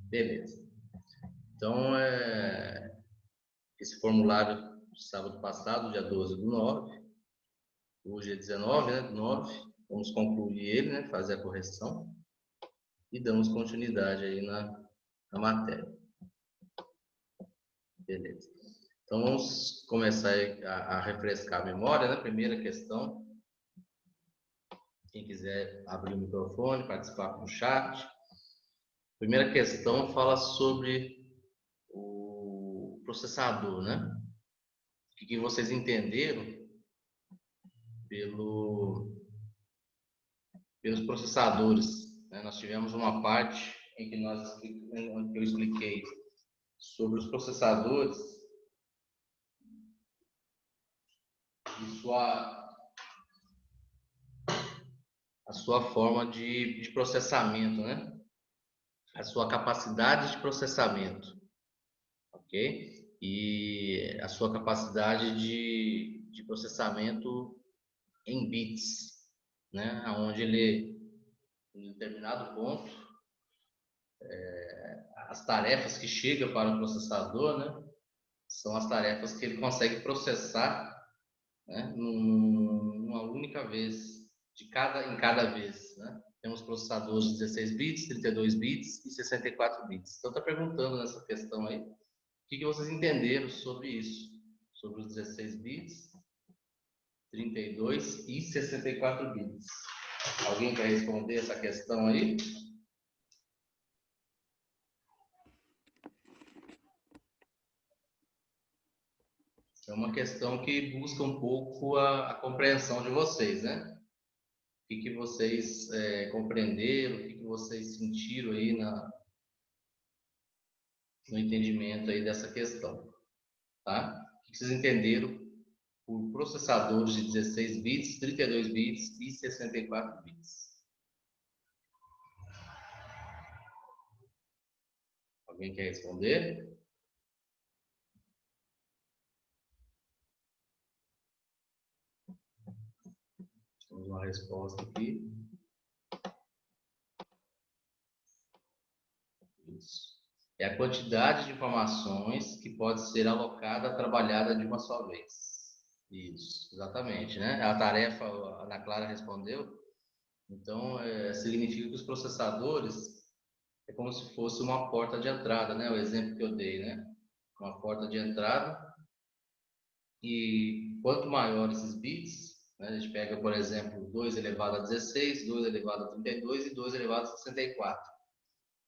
Beleza. Então, esse formulário de sábado passado, dia 12/9, hoje é 19, né, do 9, vamos concluir ele, né, fazer a correção e damos continuidade aí na matéria. Beleza. Então, vamos começar a refrescar a memória, né? Primeira questão. Quem quiser abrir o microfone, participar do chat. Primeira questão fala sobre o processador, né? O que vocês entenderam pelos processadores, né? Nós tivemos uma parte em que eu expliquei sobre os processadores e a sua forma de processamento, né? A sua capacidade de processamento, ok? E a sua capacidade de processamento em bits, né? Onde ele, em determinado ponto, as tarefas que chegam para o processador, né? São as tarefas que ele consegue processar, né? Numa única vez, em cada vez, né? Temos processadores de 16 bits, 32 bits e 64 bits. Então, está perguntando nessa questão aí, o que vocês entenderam sobre isso? Sobre os 16 bits, 32 e 64 bits. Alguém quer responder essa questão aí? É uma questão que busca um pouco a compreensão de vocês, né? O que vocês compreenderam, o que vocês sentiram aí no entendimento aí dessa questão, tá? O que vocês entenderam por processadores de 16 bits, 32 bits e 64 bits? Alguém quer responder? Temos uma resposta aqui. Isso. É a quantidade de informações que pode ser alocada, trabalhada de uma só vez. Isso, exatamente, né? A tarefa, a Ana Clara respondeu. Então, significa que os processadores é como se fosse uma porta de entrada, né? O exemplo que eu dei, né? Uma porta de entrada. E quanto maior esses bits, né? A gente pega, por exemplo, 2 elevado a 16, 2 elevado a 32 e 2 elevado a 64.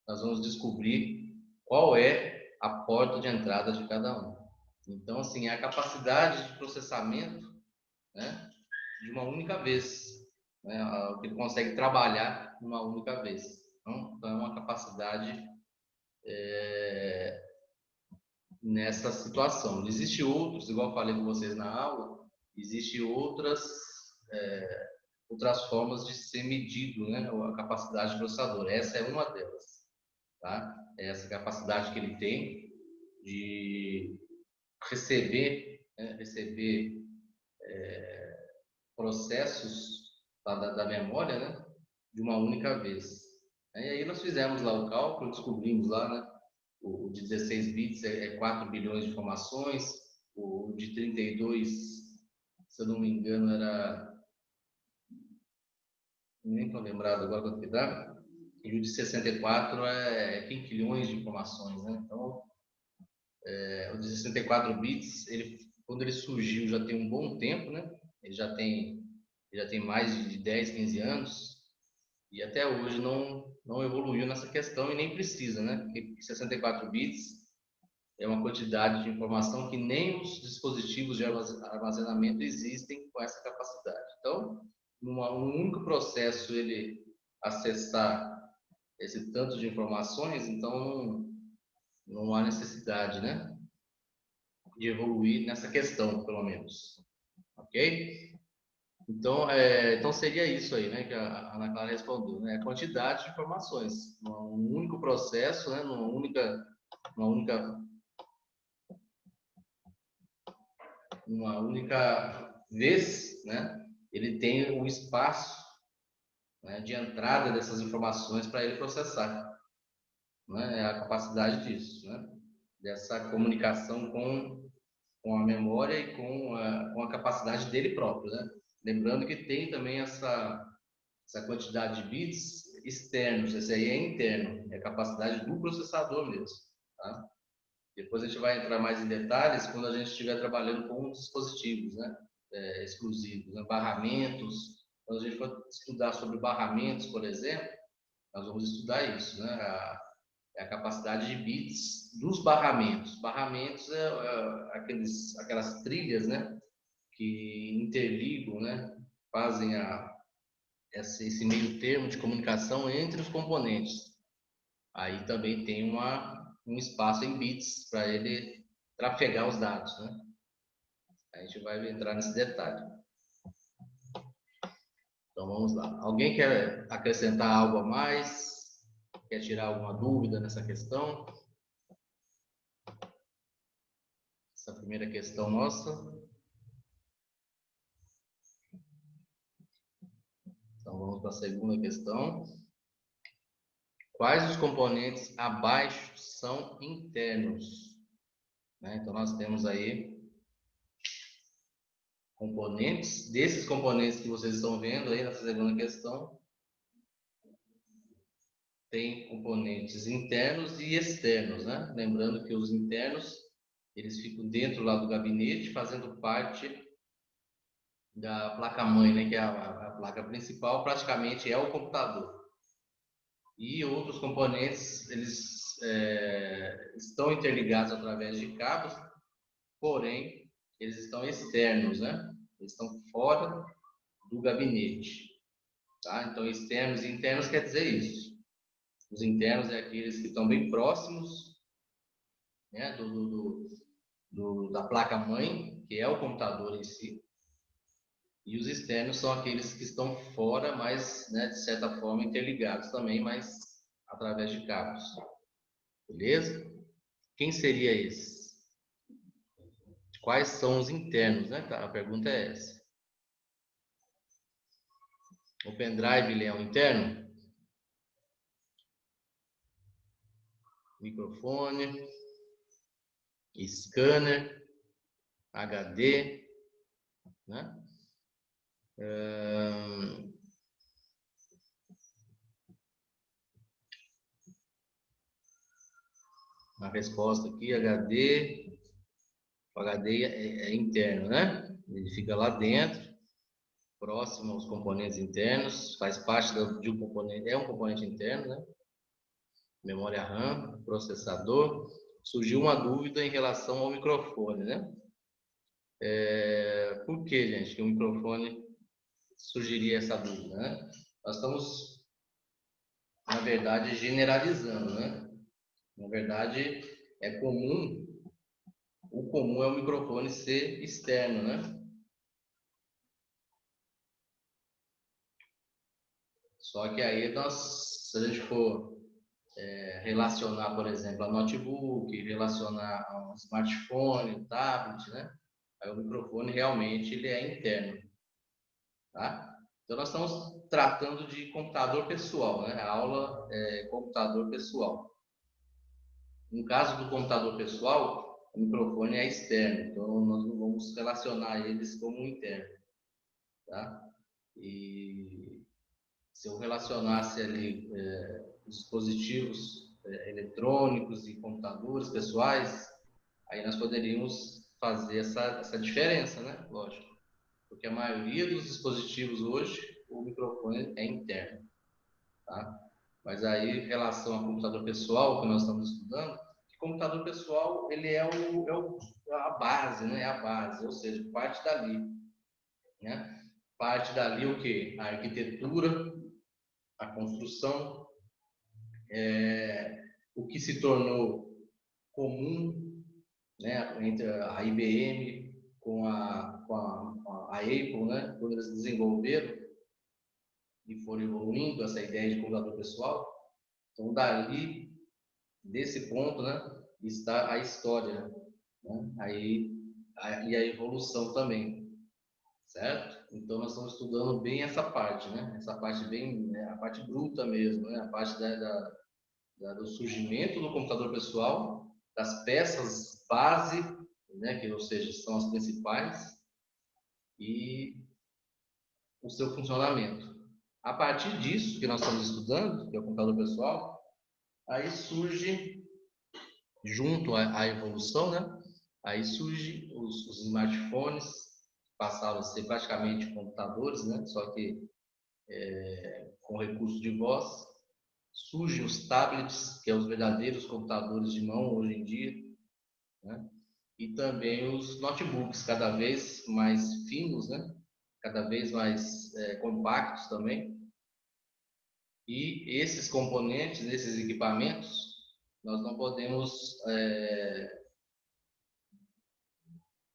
Nós vamos descobrir qual é a porta de entrada de cada um. Então, assim, é a capacidade de processamento, né, de uma única vez, né, que ele consegue trabalhar numa única vez. Então, é uma capacidade nessa situação. Existem outros, igual eu falei com vocês na aula, existem outras formas de ser medido, né, a capacidade do processador. Essa é uma delas, tá? Essa capacidade que ele tem de receber processos da memória, né, de uma única vez. E aí nós fizemos lá o cálculo, descobrimos lá, né, o de 16 bits é 4 bilhões de informações, o de 32, se eu não me engano, nem estou lembrado agora quanto que dá, e o de 64 é quinquilhões de informações, né? Então, o de 64 bits, quando ele surgiu já tem um bom tempo, né? Ele já tem mais de 10, 15 anos e até hoje não evoluiu nessa questão e nem precisa, né? Porque 64 bits é uma quantidade de informação que nem os dispositivos de armazenamento existem com essa capacidade. Então, num único processo ele acessar esse tanto de informações, então não há necessidade, né, de evoluir nessa questão, pelo menos. Ok? Então seria isso aí, né, que a Ana Clara respondeu, né? A quantidade de informações, num único processo, né, numa única vez, né, ele tem o espaço, né, de entrada dessas informações para ele processar. né? É a capacidade disso, né? Dessa comunicação com a memória e com a capacidade dele próprio, né? Lembrando que tem também essa quantidade de bits externos, esse aí é interno, é a capacidade do processador mesmo, tá? Depois a gente vai entrar mais em detalhes quando a gente estiver trabalhando com dispositivos, né? Exclusivos, né? Barramentos. Quando a gente for estudar sobre barramentos, por exemplo, nós vamos estudar isso, né? É a capacidade de bits dos barramentos. Barramentos aquelas trilhas, né? Que interligam, né? Fazem esse meio termo de comunicação entre os componentes. Aí também tem um espaço em bits para ele trafegar os dados, né? A gente vai entrar nesse detalhe. Então vamos lá. Alguém quer acrescentar algo a mais? Quer tirar alguma dúvida nessa questão? Essa primeira questão nossa. Então vamos para a segunda questão. Quais os componentes abaixo são internos? Né? Então nós temos aí componentes. Desses componentes que vocês estão vendo aí nessa segunda questão, tem componentes internos e externos, né? Lembrando que os internos, eles ficam dentro lá do gabinete, fazendo parte da placa-mãe, né? Que é a placa principal, praticamente é o computador. E outros componentes, eles estão interligados através de cabos, porém, eles estão externos, né? Eles estão fora do gabinete, tá? Então, externos e internos quer dizer isso. Os internos é aqueles que estão bem próximos, né, da placa-mãe, que é o computador em si, e os externos são aqueles que estão fora, mas, né, de certa forma, interligados também, mas através de cabos. Beleza? Quem seria esse? Quais são os internos, né? Tá, a pergunta é essa. O pendrive, ele é um interno? Microfone, scanner, HD, né? A resposta aqui, HD. O HD é interno, né? Ele fica lá dentro, próximo aos componentes internos, faz parte de um componente, é um componente interno, né? Memória RAM, processador. Surgiu uma dúvida em relação ao microfone, né? Por que, gente, que o microfone surgiria essa dúvida, né? Nós estamos, na verdade, generalizando, né? Na verdade, o comum é o microfone ser externo, né? Só que aí se a gente for relacionar, por exemplo, a notebook, relacionar a um smartphone, um tablet, né? Aí o microfone realmente ele é interno, tá? Então nós estamos tratando de computador pessoal, né? A aula é computador pessoal. No caso do computador pessoal, o microfone é externo, então nós não vamos relacionar eles como interno, tá? E se eu relacionasse ali dispositivos eletrônicos e computadores pessoais, aí nós poderíamos fazer essa diferença, né? Lógico. Porque a maioria dos dispositivos hoje, o microfone é interno, tá? Mas aí, em relação ao computador pessoal, que nós estamos estudando, que computador pessoal, ele a base, né? É a base, ou seja, parte dali, né? Parte dali o quê? A arquitetura, a construção, o que se tornou comum, né, entre a IBM com a Apple, né, quando eles desenvolveram e foram evoluindo essa ideia de computador pessoal. Então, dali, desse ponto, né, está a história, né, e a evolução também, certo? Então, nós estamos estudando bem essa parte, né, essa parte bem, né, a parte bruta mesmo, né, a parte do surgimento do computador pessoal, das peças base, né, que ou seja, são as principais, e o seu funcionamento. A partir disso que nós estamos estudando, que é o computador pessoal, aí surge, junto à evolução, né? Aí surge os smartphones, passaram a ser praticamente computadores, né? Só que com recurso de voz. Surgem os tablets, que são os verdadeiros computadores de mão hoje em dia, né? E também os notebooks, cada vez mais finos, né? Cada vez mais compactos também. E esses componentes, esses equipamentos, nós não podemos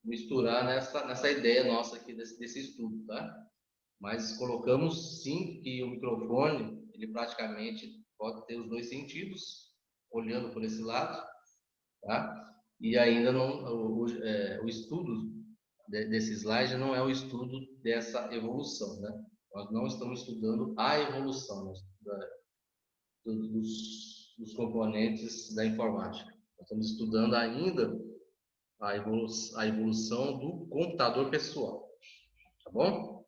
misturar nessa ideia nossa aqui desse estudo, tá? Mas colocamos sim que o microfone, ele praticamente pode ter os dois sentidos, olhando por esse lado, tá? E ainda não, o estudo desse slide não é o estudo dessa evolução, né? Nós não estamos estudando a evolução dos componentes da informática. Nós estamos estudando ainda a evolução do computador pessoal, tá bom?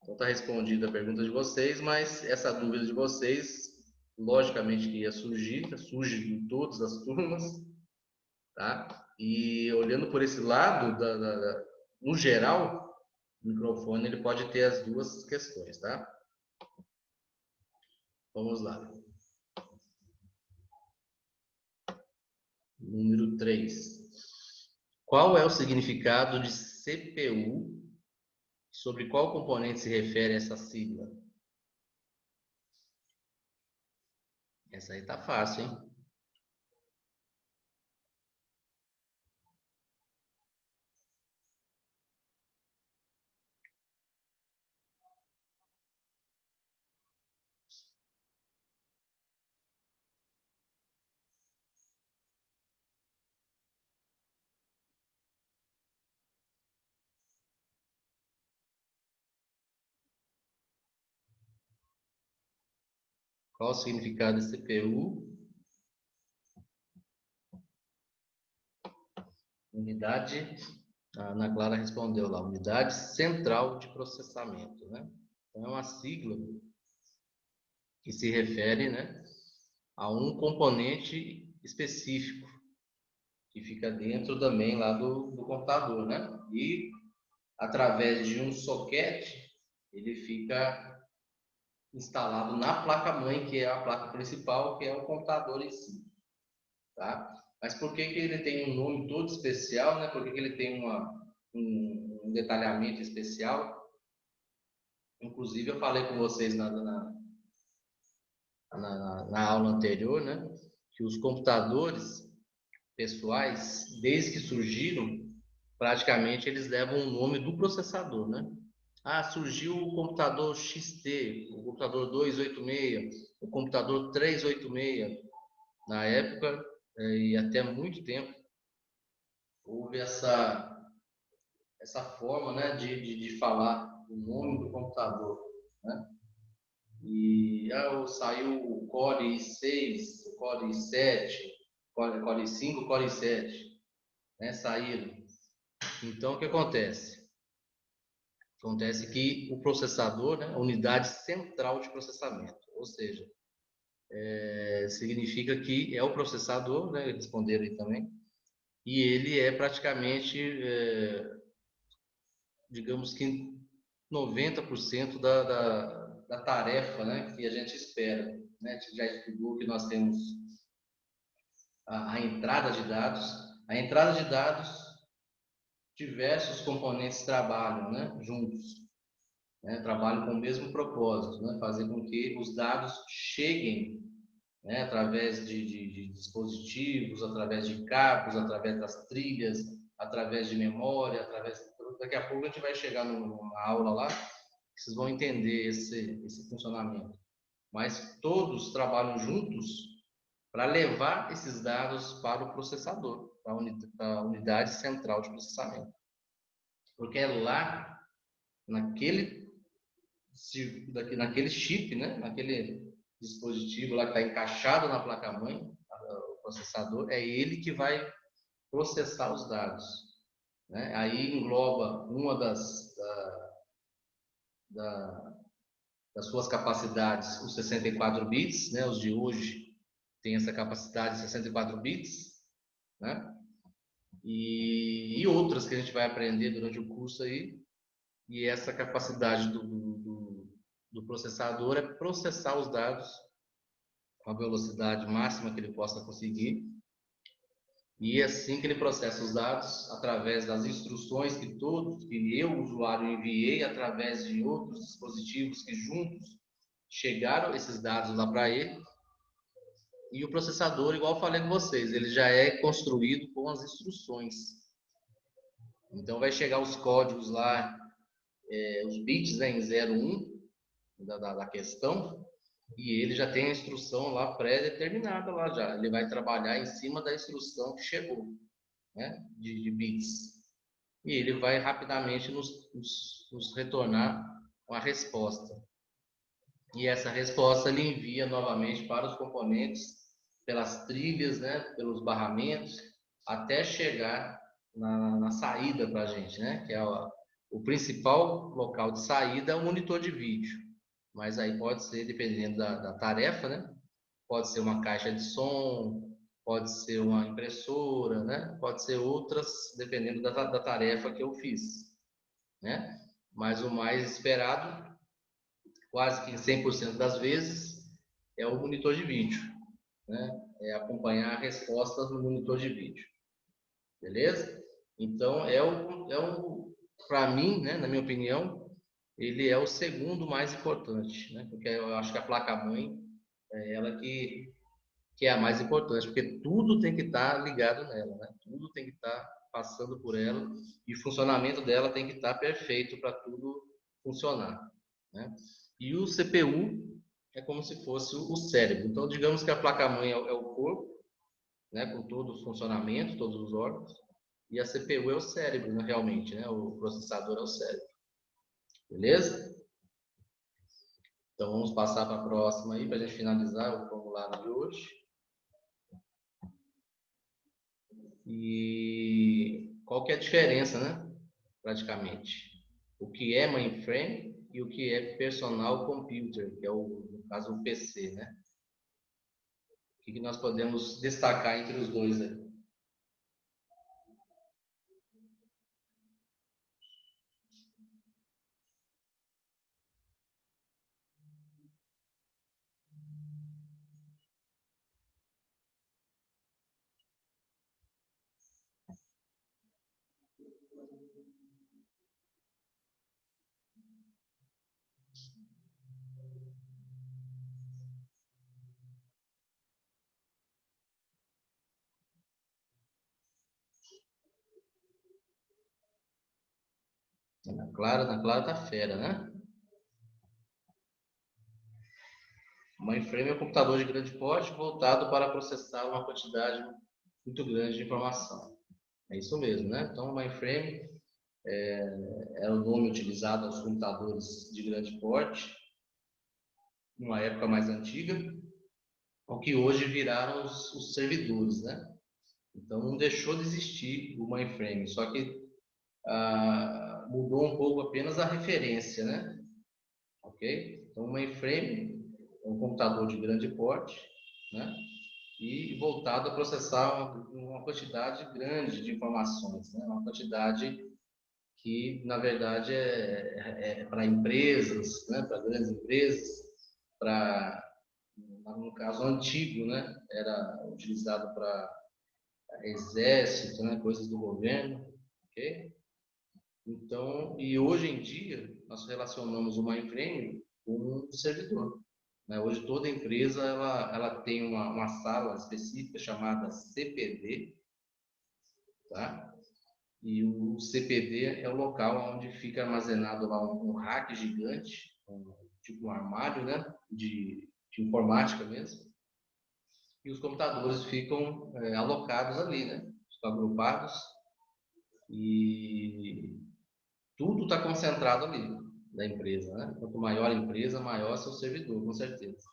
Então está respondida a pergunta de vocês, mas essa dúvida de vocês, logicamente que ia surgir, surge em todas as turmas, tá? E olhando por esse lado, no geral, o microfone ele pode ter as duas questões, tá? Vamos lá. Número 3. Qual é o significado de CPU? Sobre qual componente se refere essa sigla? Essa aí tá fácil, hein? Qual o significado de CPU? Unidade, a Ana Clara respondeu lá, unidade central de processamento, né? Então é uma sigla que se refere, né, a um componente específico que fica dentro também lá do computador, né? E através de um soquete ele fica instalado na placa-mãe, que é a placa principal, que é o computador em si, tá? Mas por que que ele tem um nome todo especial, né? Por que que ele tem um detalhamento especial? Inclusive, eu falei com vocês na aula anterior, né? Que os computadores pessoais, desde que surgiram, praticamente eles levam o nome do processador, né? Ah, surgiu o computador XT, o computador 286, o computador 386. Na época, e até muito tempo, houve essa forma, né, de falar o nome do computador, né? E saiu o Core i6, o Core i7, Core i5, Core i7, né? Saíram. Então, o que acontece? Acontece que o processador, né, a unidade central de processamento, ou seja, significa que é o processador, né, responderam aí também, e ele é praticamente, digamos que 90% da tarefa, né, que a gente espera, né? A gente já estudou que nós temos a entrada de dados. A entrada de dados, diversos componentes trabalham, né, juntos, né, trabalham com o mesmo propósito, né, fazer com que os dados cheguem, né, através de dispositivos, através de cabos, através das trilhas, através de memória, através. Daqui a pouco a gente vai chegar numa aula lá, que vocês vão entender esse funcionamento. Mas todos trabalham juntos para levar esses dados para o processador, para a unidade central de processamento. Porque é lá, naquele chip, né, naquele dispositivo lá que está encaixado na placa-mãe, o processador, é ele que vai processar os dados, né? Aí engloba uma das suas capacidades, os 64 bits, né? Os de hoje têm essa capacidade de 64 bits, né? E outras que a gente vai aprender durante o curso aí. E essa capacidade do processador é processar os dados com a velocidade máxima que ele possa conseguir. E assim que ele processa os dados, através das instruções que eu, usuário, enviei através de outros dispositivos que juntos chegaram esses dados lá para ele. E o processador, igual eu falei com vocês, ele já é construído com as instruções. Então vai chegar os códigos lá, os bits, né, em 0, 1 da questão, e ele já tem a instrução lá pré-determinada lá já. Ele vai trabalhar em cima da instrução que chegou, né, de bits. E ele vai rapidamente nos retornar uma resposta. E essa resposta ele envia novamente para os componentes, pelas trilhas, né, pelos barramentos, até chegar na saída para a gente, né, que é o principal local de saída é o monitor de vídeo. Mas aí pode ser, dependendo da tarefa, né, pode ser uma caixa de som, pode ser uma impressora, né, pode ser outras, dependendo da tarefa que eu fiz, né. Mas o mais esperado, quase que em 100% das vezes, é o monitor de vídeo, né? É acompanhar respostas no monitor de vídeo, beleza? Então, para mim, né, na minha opinião, ele é o segundo mais importante, né? Porque eu acho que a placa-mãe é ela que é a mais importante, porque tudo tem que estar ligado nela, né? Tudo tem que estar passando por ela e o funcionamento dela tem que estar perfeito para tudo funcionar, né? E o CPU é como se fosse o cérebro. Então, digamos que a placa-mãe é o corpo, né, com todo o funcionamento, todos os órgãos, e a CPU é o cérebro, né, realmente, né? O processador é o cérebro. Beleza? Então, vamos passar para a próxima aí, para a gente finalizar o formulário de hoje. E qual que é a diferença, né? Praticamente. O que é mainframe e o que é personal computer, que é no caso o PC, né? O que nós podemos destacar entre os dois aí? Na Clara tá fera, né? O mainframe é um computador de grande porte voltado para processar uma quantidade muito grande de informação. É isso mesmo, né? Então, o mainframe era o nome utilizado aos computadores de grande porte, numa época mais antiga, o que hoje viraram os servidores, né? Então, não deixou de existir o mainframe, só que mudou um pouco apenas a referência, né? Ok? Então, o mainframe é um computador de grande porte, né? E voltado a processar uma quantidade grande de informações, né? Uma quantidade que, na verdade, é para empresas, né? Para grandes empresas, para, no caso antigo, né? Era utilizado para exército, né? Coisas do governo, ok? Então, e hoje em dia, nós relacionamos o mainframe com um servidor, né? Hoje toda empresa ela tem uma sala específica chamada CPD, tá? E o CPD é o local onde fica armazenado lá um rack gigante, tipo um armário, né? De informática mesmo. E os computadores ficam alocados ali, né? Estão agrupados e tudo está concentrado ali da empresa, né? Quanto maior a empresa, maior seu servidor, com certeza.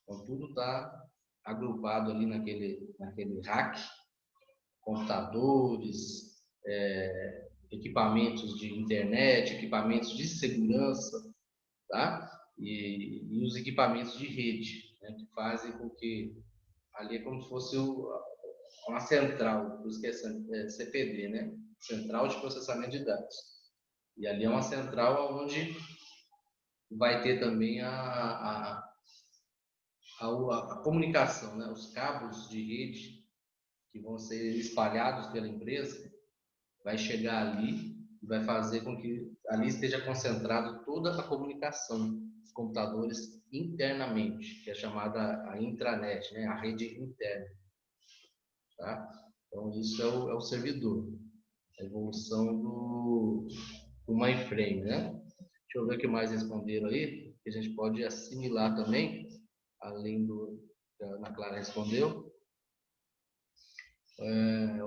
Então, tudo está agrupado ali naquele rack, computadores, equipamentos de internet, equipamentos de segurança, tá? E os equipamentos de rede, né, que fazem com que ali é como se fosse uma central, por isso que é CPD, né? Central de Processamento de Dados. E ali é uma central onde vai ter também a comunicação, né? Os cabos de rede que vão ser espalhados pela empresa, vai chegar ali e vai fazer com que ali esteja concentrado toda a comunicação dos computadores internamente, que é chamada a intranet, né? A rede interna. Tá? Então, isso é o servidor, a evolução do mainframe, né? Deixa eu ver o que mais responderam aí, que a gente pode assimilar também, além do que a Ana Clara respondeu.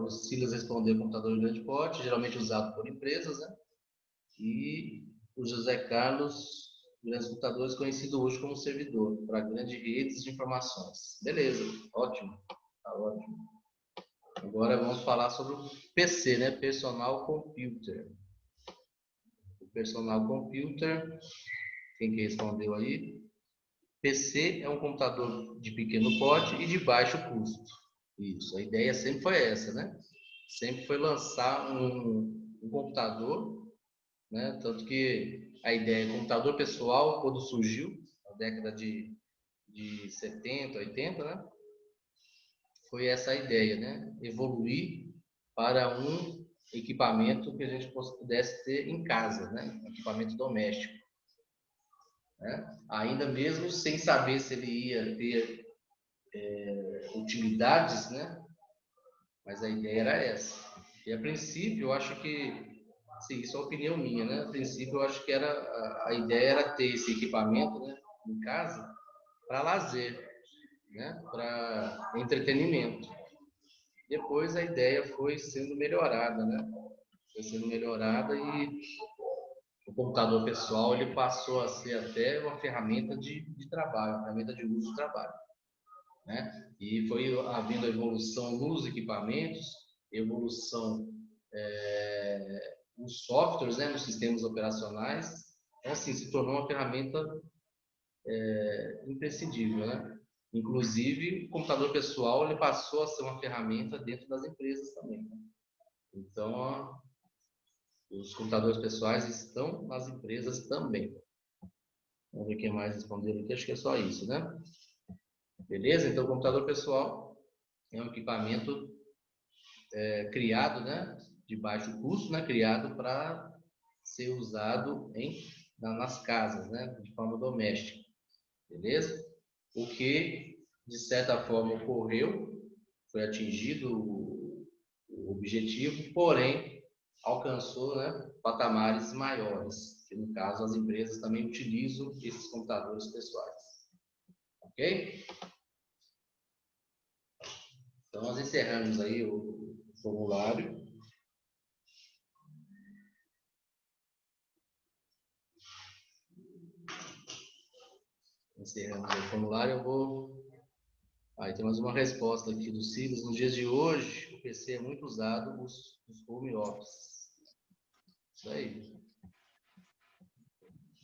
O Silas respondeu computador de grande porte, geralmente usado por empresas, né? E o José Carlos, grandes computadores, conhecido hoje como servidor, para grandes redes de informações. Beleza, ótimo, tá ótimo. Agora vamos falar sobre o PC, né? Personal Computer. O Personal Computer, quem que respondeu aí? PC é um computador de pequeno porte e de baixo custo. Isso, a ideia sempre foi essa, né? Sempre foi lançar um computador, né? Tanto que a ideia de computador pessoal, quando surgiu, na década de 70, 80, né? Foi essa a ideia, né? Evoluir para um equipamento que a gente pudesse ter em casa, né? Um equipamento doméstico, né? Ainda mesmo sem saber se ele ia ter utilidades, né? Mas a ideia era essa. E a princípio, eu acho que, sim, isso é uma opinião minha, né? A princípio, eu acho que a ideia era ter esse equipamento, né, em casa para lazer, né? Para entretenimento. Depois a ideia foi sendo melhorada, né? Foi sendo melhorada e o computador pessoal ele passou a ser até uma ferramenta de trabalho, uma ferramenta de uso de trabalho, né? E foi havendo a evolução nos equipamentos, evolução nos softwares, né? Nos sistemas operacionais. Então, assim, se tornou uma ferramenta imprescindível, né? Inclusive, o computador pessoal ele passou a ser uma ferramenta dentro das empresas também, né? Então, os computadores pessoais estão nas empresas também. Vamos ver quem mais respondeu aqui. Acho que é só isso, né? Beleza? Então, o computador pessoal é um equipamento criado, né? De baixo custo, né? Criado para ser usado nas casas, né? De forma doméstica. Beleza? O que, de certa forma, ocorreu, foi atingido o objetivo, porém, alcançou, né, patamares maiores, que no caso as empresas também utilizam esses computadores pessoais. Ok? Então, nós encerramos aí o formulário. Encerramos o formulário. Eu vou. Aí temos uma resposta aqui do Silas. Nos dias de hoje, o PC é muito usado nos home office. Isso aí.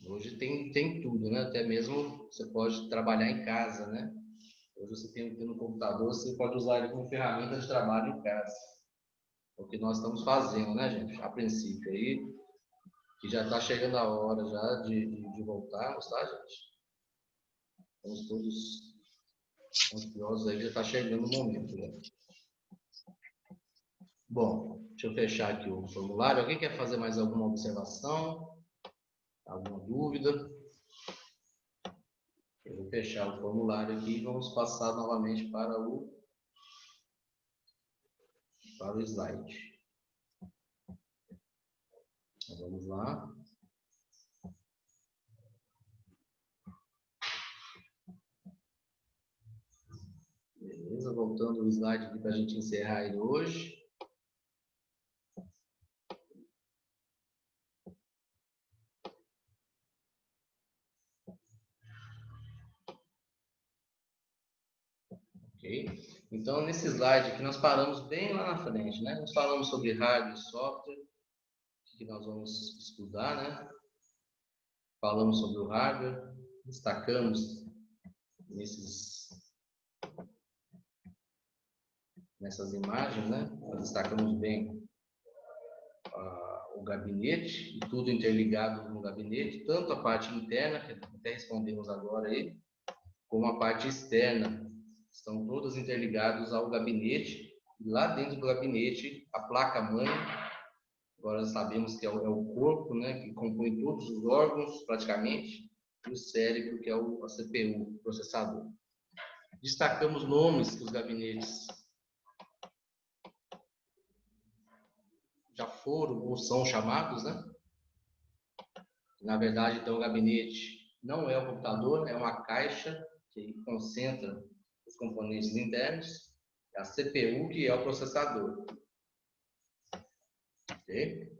Hoje tem tudo, né? Até mesmo você pode trabalhar em casa, né? Hoje você tem no computador, você pode usar ele como ferramenta de trabalho em casa. É o que nós estamos fazendo, né, gente? A princípio aí, que já está chegando a hora já de voltarmos, tá, gente? Estamos todos ansiosos aí, já está chegando o momento, né? Bom, deixa eu fechar aqui o formulário. Alguém quer fazer mais alguma observação? Alguma dúvida? Eu vou fechar o formulário aqui e vamos passar novamente para o slide. Então, vamos lá. Beleza, voltando o slide aqui para a gente encerrar ele hoje. Ok? Então, nesse slide aqui, nós paramos bem lá na frente, né? Nós falamos sobre hardware e software, que nós vamos estudar, né? Falamos sobre o hardware, destacamos nessas imagens, né? Nós destacamos bem o gabinete, e tudo interligado no gabinete, tanto a parte interna, que até respondemos agora aí, como a parte externa. Estão todas interligadas ao gabinete, e lá dentro do gabinete, a placa-mãe, agora sabemos que é o corpo, né, que compõe todos os órgãos, praticamente, e o cérebro, que é a CPU, o processador. Destacamos nomes que os gabinetes já foram ou são chamados, né? Na verdade, então, o gabinete não é o computador, é uma caixa que concentra os componentes internos, a CPU, que é o processador. Okay?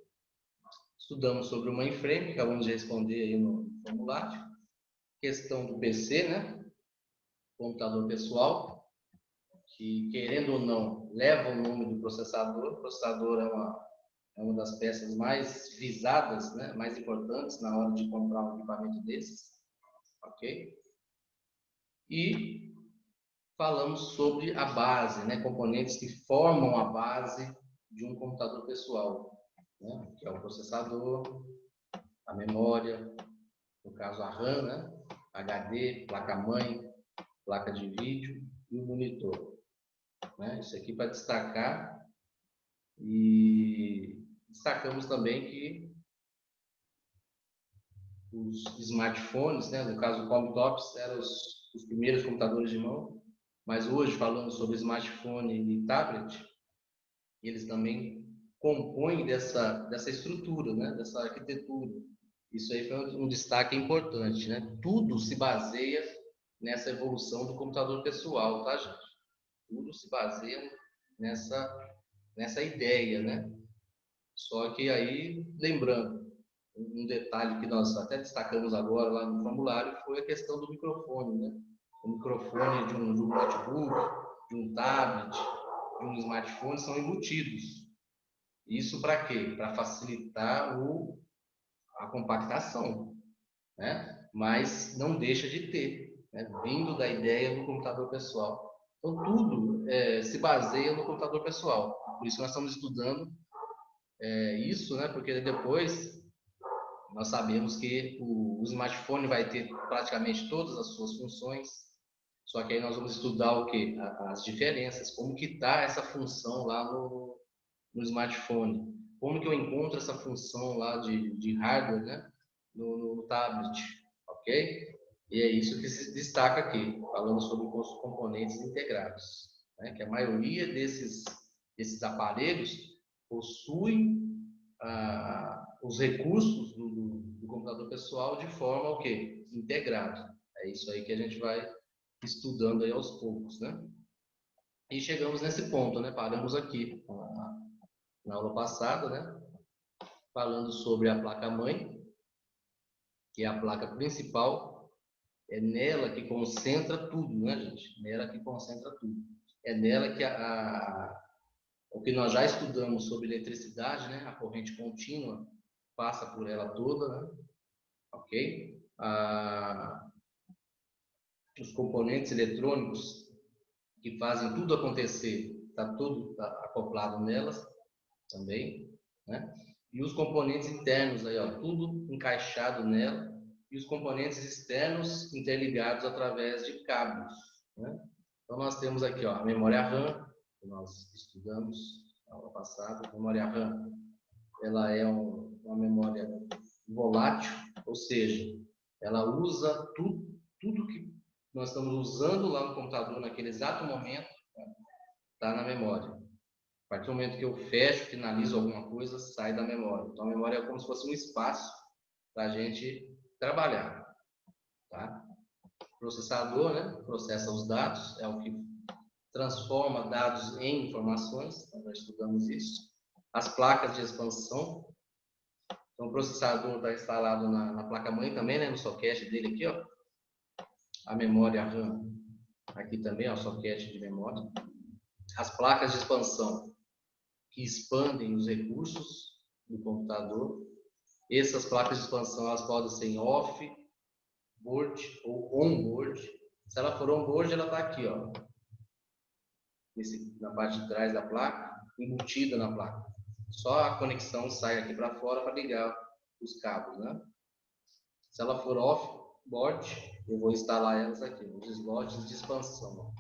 Estudamos sobre o mainframe, que acabamos de responder aí no formulário. Questão do PC, né? Computador pessoal, que, querendo ou não, leva o nome do processador. O processador é uma das peças mais visadas, né? Mais importantes na hora de comprar um equipamento desses. Ok? E falamos sobre a base, né? Componentes que formam a base de um computador pessoal, né? Que é o processador, a memória, no caso a RAM, né? HD, placa-mãe, placa de vídeo e o monitor. Né? Isso aqui para destacar. E destacamos também que os smartphones, né? No caso o Comtops, eram os primeiros computadores de mão, mas hoje falando sobre smartphone e tablet, eles também compõem dessa estrutura, né? Dessa arquitetura. Isso aí foi um destaque importante, né? Tudo se baseia nessa evolução do computador pessoal, tá, gente? Tudo se baseia nessa ideia, né? Só que aí, lembrando, um detalhe que nós até destacamos agora lá no formulário foi a questão do microfone, né? O microfone de um notebook, de um tablet, de um smartphone são embutidos. Isso para quê? Para facilitar a compactação, né? Mas não deixa de ter, né? Vindo da ideia do computador pessoal. Então, tudo se baseia no computador pessoal. Por isso nós estamos estudando isso, né? Porque depois nós sabemos que o smartphone vai ter praticamente todas as suas funções, só que aí nós vamos estudar o quê? As diferenças, como que está essa função lá no smartphone, como que eu encontro essa função lá de hardware, né? No tablet, ok? E é isso que se destaca aqui, falando sobre os componentes integrados, né? Que a maioria desses aparelhos possuem os recursos do computador pessoal de forma o quê? Integrada. É isso aí que a gente vai estudando aí aos poucos, né? E chegamos nesse ponto, né? Paramos aqui na aula passada, né? Falando sobre a placa-mãe, que é a placa principal. É nela que concentra tudo, né, gente? Nela que concentra tudo. É nela que o que nós já estudamos sobre eletricidade, né? A corrente contínua passa por ela toda, né? Ok? Os componentes eletrônicos que fazem tudo acontecer, está tudo acoplado nelas também, né? E os componentes internos aí, ó, tudo encaixado nela, e os componentes externos interligados através de cabos, né? Então nós temos aqui, ó, a memória RAM, que nós estudamos na aula passada. A memória RAM, ela é uma memória volátil, ou seja, ela usa tudo que nós estamos usando lá no computador naquele exato momento, está na memória. A partir do momento que eu fecho, finalizo alguma coisa, sai da memória. Então a memória é como se fosse um espaço para a gente trabalhar. Tá? O processador, né, processa os dados, é o que transforma dados em informações, nós já estudamos isso. As placas de expansão. Então o processador está instalado na placa-mãe também, né, no socket dele aqui, ó. A memória RAM aqui também, ó, soquete de memória. As placas de expansão, que expandem os recursos do computador. Essas placas de expansão, elas podem ser em off-board ou on-board. Se ela for on-board, ela está aqui, ó, na parte de trás da placa, embutida na placa. Só a conexão sai aqui para fora para ligar os cabos, né? Se ela for off-board, eu vou instalar elas aqui, nos slots de expansão.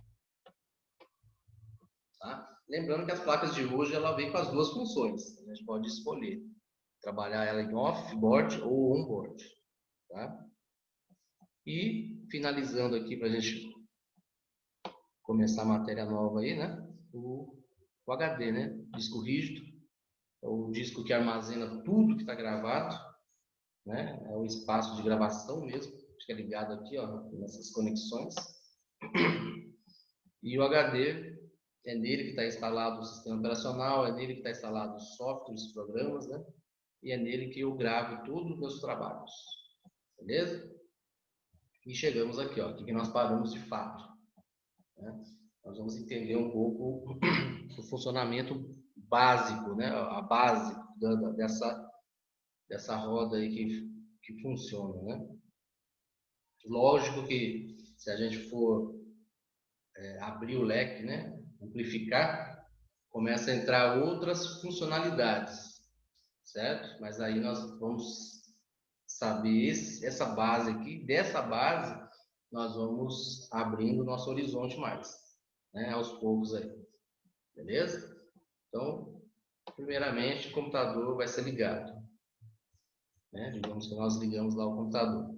Tá? Lembrando que as placas de hoje, ela vem com as duas funções. A gente pode escolher trabalhar ela em off-board ou on-board. Tá? E finalizando aqui para a gente começar a matéria nova aí, né? O HD, né? Disco rígido, é o disco que armazena tudo que está gravado, né? É o espaço de gravação mesmo, fica ligado aqui, ó, nessas conexões. E o HD é nele que está instalado o sistema operacional, é nele que está instalado os softwares, os programas, né? E é nele que eu gravo todos os meus trabalhos, beleza? E chegamos aqui, ó, aqui que nós paramos de fato, né? Nós vamos entender um pouco o funcionamento básico, né? A base dessa roda aí que funciona, né? Lógico que se a gente for abrir o leque, né? Amplificar, começa a entrar outras funcionalidades, certo? Mas aí nós vamos saber essa base aqui, dessa base nós vamos abrindo o nosso horizonte mais, né? Aos poucos aí, beleza? Então, primeiramente, o computador vai ser ligado, né? Digamos que nós ligamos lá o computador. O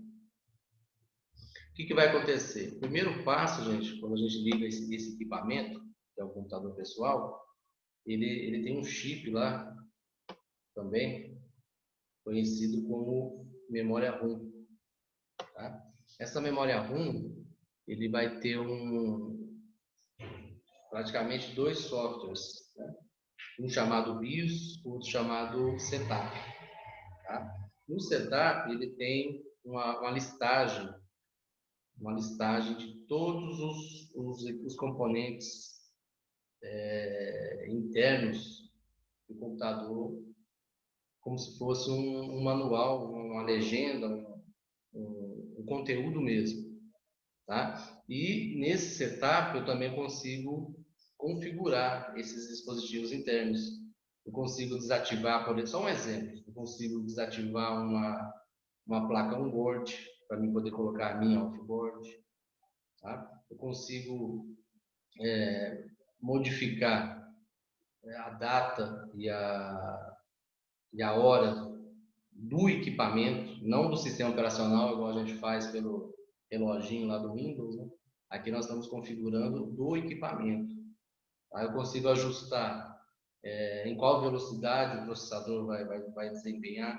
que vai acontecer? O primeiro passo, gente, quando a gente liga esse equipamento, que é o computador pessoal, ele tem um chip lá também, conhecido como memória ROM. Tá? Essa memória ROM, ele vai ter praticamente dois softwares, né? Um chamado BIOS, outro chamado setup. Tá? No setup, ele tem uma listagem de todos os componentes internos do computador, como se fosse um manual, uma legenda, um conteúdo mesmo. Tá? E nesse setup eu também consigo configurar esses dispositivos internos. Eu consigo desativar, por exemplo, só um exemplo, eu consigo desativar uma placa on-board para mim poder colocar a minha off-board. Tá? Eu consigo modificar a data e a hora do equipamento, não do sistema operacional, igual a gente faz pelo reloginho lá do Windows, né? Aqui nós estamos configurando do equipamento. Tá? Eu consigo ajustar em qual velocidade o processador vai desempenhar.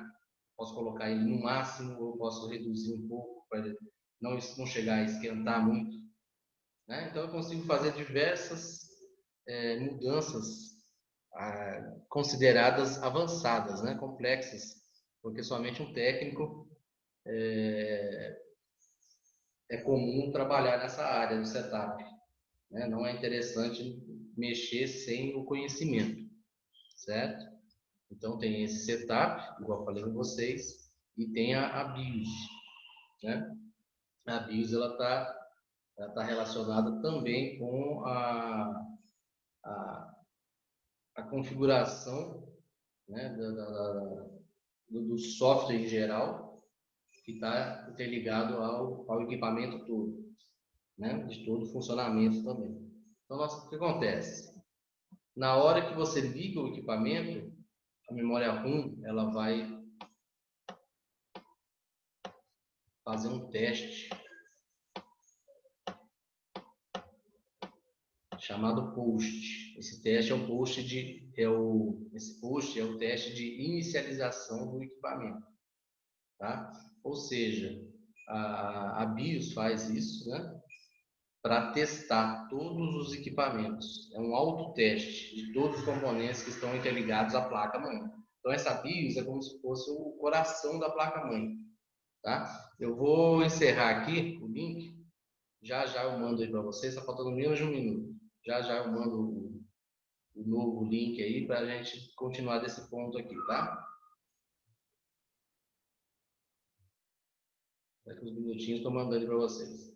Posso colocar ele no máximo ou posso reduzir um pouco para ele não chegar a esquentar muito. Né? Então eu consigo fazer diversas mudanças consideradas avançadas, né? Complexas, porque somente um técnico é comum trabalhar nessa área do setup. Né? Não é interessante mexer sem o conhecimento, certo? Então tem esse setup, igual eu falei com vocês, e tem a BIOS, né? A BIOS ela tá relacionada também com a configuração, né, do software em geral, que está interligado ao equipamento todo, né, de todo o funcionamento também. Então, o que acontece? Na hora que você liga o equipamento, a memória ROM ela vai fazer um teste chamado post. Esse teste é o post esse post é o teste de inicialização do equipamento, tá? Ou seja, a BIOS faz isso, né? Para testar todos os equipamentos. É um autoteste de todos os componentes que estão interligados à placa-mãe. Então, essa BIOS é como se fosse o coração da placa-mãe. Tá? Eu vou encerrar aqui o link Já já eu mando aí para vocês, está faltando menos de um minuto. Já já eu mando o novo link aí para a gente continuar desse ponto aqui, tá? Daqui uns minutinhos estou mandando para vocês.